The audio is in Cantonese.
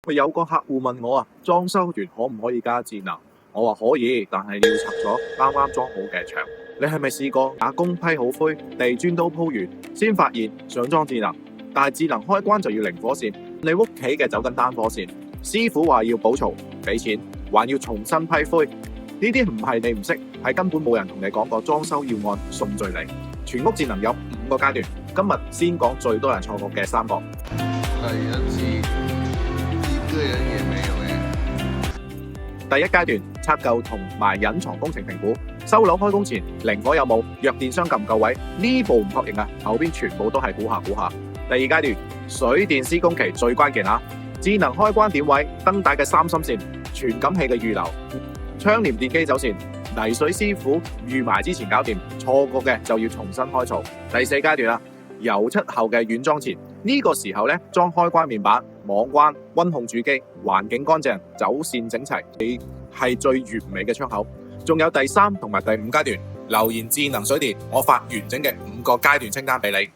喂，有個客戶問我啊，裝修完可唔可以加智能？我話可以，但係要拆咗啱啱裝好嘅牆。你係咪試過打工批好灰，地磚都鋪完，先發現想裝智能，但係智能開關就要零火線，你屋企嘅走緊單火線。師傅話要補嘈，俾錢，還要重新批灰。呢啲唔係你唔識，係根本冇人同你講過裝修要按順序嚟。全屋智能有5個階段，今日先講最多人錯過嘅3個。第一次一個人也沒有第一階段拆舊同埋隱藏工程評估，收樓開工前零火有冇，弱電箱夠唔夠位，呢步唔確認啊，後邊全部都係估下。第二階段水電施工期最關鍵啊，智能開關點位，燈帶嘅3芯線，傳感器嘅預留，窗簾電機走線，泥水師傅預埋之前搞掂，錯過嘅就要重新開槽。第四階段啦，油漆後嘅軟裝前，呢個時候咧裝開關面板、網關、溫控主機，環境乾淨，走線整齊，你係最完美嘅窗口。仲有第3同埋第5階段，留言智能水電，我發完整嘅5個階段清單俾你。